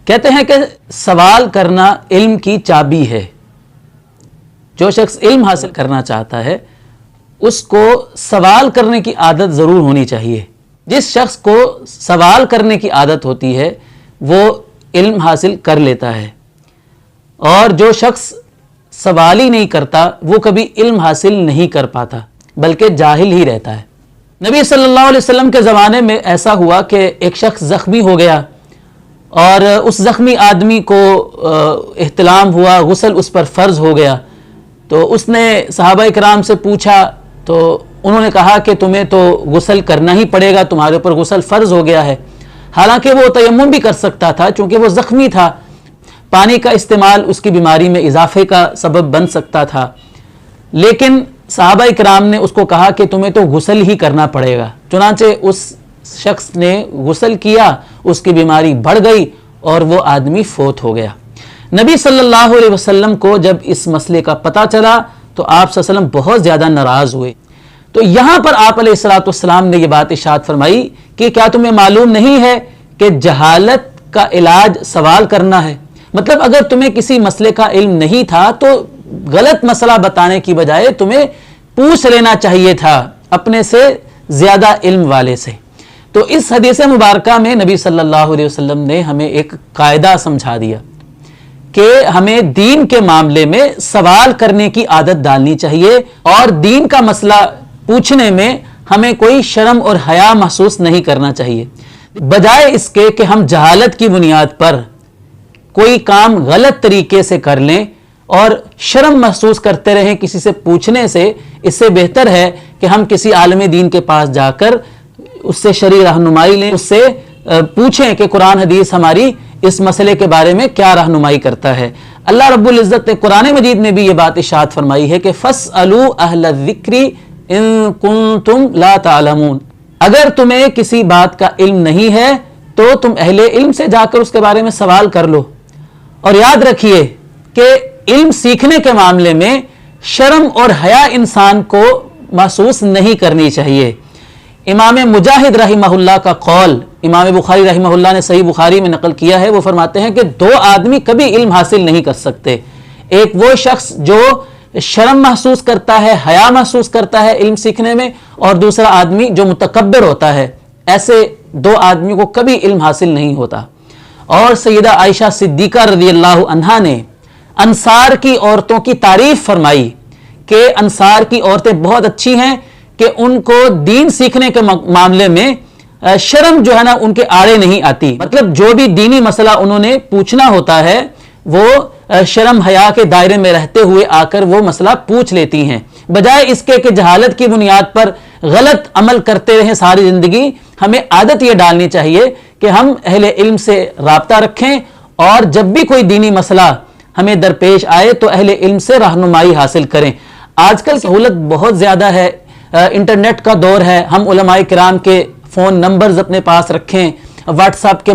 کہتے ہیں کہ سوال کرنا علم کی چابی ہے. جو شخص علم حاصل کرنا چاہتا ہے اس کو سوال کرنے کی عادت ضرور ہونی چاہیے. جس شخص کو سوال کرنے کی عادت ہوتی ہے وہ علم حاصل کر لیتا ہے، اور جو شخص سوال ہی نہیں کرتا وہ کبھی علم حاصل نہیں کر پاتا بلکہ جاہل ہی رہتا ہے. نبی صلی اللہ علیہ وسلم کے زمانے میں ایسا ہوا کہ ایک شخص زخمی ہو گیا اور اس زخمی آدمی کو احتلام ہوا، غسل اس پر فرض ہو گیا. تو اس نے صحابہ کرام سے پوچھا تو انہوں نے کہا کہ تمہیں تو غسل کرنا ہی پڑے گا، تمہارے اوپر غسل فرض ہو گیا ہے. حالانکہ وہ تیمم بھی کر سکتا تھا چونکہ وہ زخمی تھا، پانی کا استعمال اس کی بیماری میں اضافے کا سبب بن سکتا تھا، لیکن صحابہ کرام نے اس کو کہا کہ تمہیں تو غسل ہی کرنا پڑے گا. چنانچہ اس شخص نے غسل کیا، اس کی بیماری بڑھ گئی اور وہ آدمی فوت ہو گیا. نبی صلی اللہ علیہ وسلم کو جب اس مسئلے کا پتہ چلا تو آپ صلی اللہ علیہ وسلم بہت زیادہ ناراض ہوئے. تو یہاں پر آپ علیہ السلام نے یہ بات ارشاد فرمائی کہ کیا تمہیں معلوم نہیں ہے کہ جہالت کا علاج سوال کرنا ہے. مطلب اگر تمہیں کسی مسئلے کا علم نہیں تھا تو غلط مسئلہ بتانے کی بجائے تمہیں پوچھ لینا چاہیے تھا اپنے سے زیادہ علم والے سے. تو اس حدیث مبارکہ میں نبی صلی اللہ علیہ وسلم نے ہمیں ایک قاعدہ سمجھا دیا کہ ہمیں دین کے معاملے میں سوال کرنے کی عادت ڈالنی چاہیے، اور دین کا مسئلہ پوچھنے میں ہمیں کوئی شرم اور حیا محسوس نہیں کرنا چاہیے، بجائے اس کے کہ ہم جہالت کی بنیاد پر کوئی کام غلط طریقے سے کر لیں اور شرم محسوس کرتے رہیں کسی سے پوچھنے سے. اس سے بہتر ہے کہ ہم کسی عالم دین کے پاس جا کر اس سے شرعی رہنمائی لیں، اس سے پوچھیں کہ قرآن حدیث ہماری اس مسئلے کے بارے میں کیا رہنمائی کرتا ہے. اللہ رب العزت نے قرآن مجید میں بھی یہ بات ارشاد فرمائی ہے کہ فَاسْأَلُوا أَهْلَ الذِّكْرِ إِن كُنتُمْ لَا تَعْلَمُونَ. اگر تمہیں کسی بات کا علم نہیں ہے تو تم اہل علم سے جا کر اس کے بارے میں سوال کر لو. اور یاد رکھیے کہ علم سیکھنے کے معاملے میں شرم اور حیا انسان کو محسوس نہیں کرنی چاہیے. امام مجاہد رحمہ اللہ کا قول امام بخاری رحمہ اللہ نے صحیح بخاری میں نقل کیا ہے. وہ فرماتے ہیں کہ دو آدمی کبھی علم حاصل نہیں کر سکتے. ایک وہ شخص جو شرم محسوس کرتا ہے، حیا محسوس کرتا ہے علم سیکھنے میں، اور دوسرا آدمی جو متکبر ہوتا ہے. ایسے دو آدمیوں کو کبھی علم حاصل نہیں ہوتا. اور سیدہ عائشہ صدیقہ رضی اللہ عنہا نے انصار کی عورتوں کی تعریف فرمائی کہ انصار کی عورتیں بہت اچھی ہیں کہ ان کو دین سیکھنے کے معاملے میں شرم جو ہے نا ان کے آڑے نہیں آتی. مطلب جو بھی دینی مسئلہ انہوں نے پوچھنا ہوتا ہے وہ شرم حیا کے دائرے میں رہتے ہوئے آ کر وہ مسئلہ پوچھ لیتی ہیں، بجائے اس کے کہ جہالت کی بنیاد پر غلط عمل کرتے رہیں ساری زندگی. ہمیں عادت یہ ڈالنی چاہیے کہ ہم اہل علم سے رابطہ رکھیں، اور جب بھی کوئی دینی مسئلہ ہمیں درپیش آئے تو اہل علم سے رہنمائی حاصل کریں. آج کل سہولت بہت زیادہ ہے، انٹرنیٹ کا دور ہے. ہم علماء کرام کے فون نمبرز اپنے پاس رکھیں. واٹس ایپ کے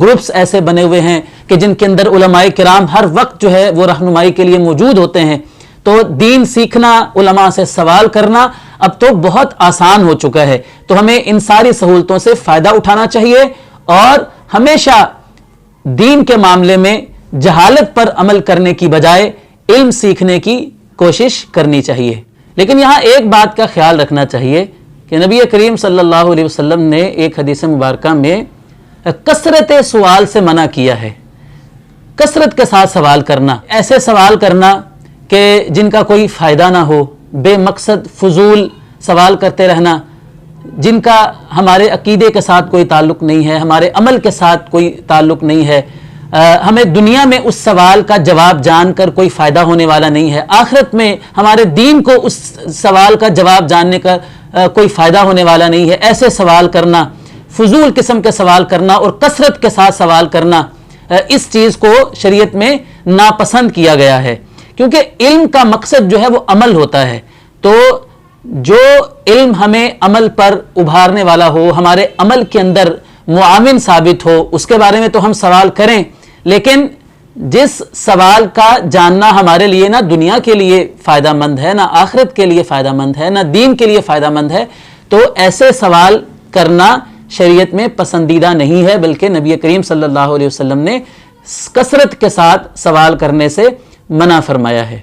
گروپس ایسے بنے ہوئے ہیں کہ جن کے اندر علماء کرام ہر وقت جو ہے وہ رہنمائی کے لیے موجود ہوتے ہیں. تو دین سیکھنا، علماء سے سوال کرنا اب تو بہت آسان ہو چکا ہے. تو ہمیں ان ساری سہولتوں سے فائدہ اٹھانا چاہیے اور ہمیشہ دین کے معاملے میں جہالت پر عمل کرنے کی بجائے علم سیکھنے کی کوشش کرنی چاہیے. لیکن یہاں ایک بات کا خیال رکھنا چاہیے کہ نبی کریم صلی اللہ علیہ وسلم نے ایک حدیث مبارکہ میں کثرت سوال سے منع کیا ہے. کثرت کے ساتھ سوال کرنا، ایسے سوال کرنا کہ جن کا کوئی فائدہ نہ ہو، بے مقصد فضول سوال کرتے رہنا جن کا ہمارے عقیدے کے ساتھ کوئی تعلق نہیں ہے، ہمارے عمل کے ساتھ کوئی تعلق نہیں ہے. ہمیں دنیا میں اس سوال کا جواب جان کر کوئی فائدہ ہونے والا نہیں ہے، آخرت میں ہمارے دین کو اس سوال کا جواب جاننے کا کوئی فائدہ ہونے والا نہیں ہے. ایسے سوال کرنا، فضول قسم کے سوال کرنا اور کثرت کے ساتھ سوال کرنا، اس چیز کو شریعت میں ناپسند کیا گیا ہے، کیونکہ علم کا مقصد جو ہے وہ عمل ہوتا ہے. تو جو علم ہمیں عمل پر ابھارنے والا ہو، ہمارے عمل کے اندر معاون ثابت ہو، اس کے بارے میں تو ہم سوال کریں. لیکن جس سوال کا جاننا ہمارے لیے نہ دنیا کے لیے فائدہ مند ہے، نہ آخرت کے لیے فائدہ مند ہے، نہ دین کے لیے فائدہ مند ہے، تو ایسے سوال کرنا شریعت میں پسندیدہ نہیں ہے، بلکہ نبی کریم صلی اللہ علیہ وسلم نے کثرت کے ساتھ سوال کرنے سے منع فرمایا ہے۔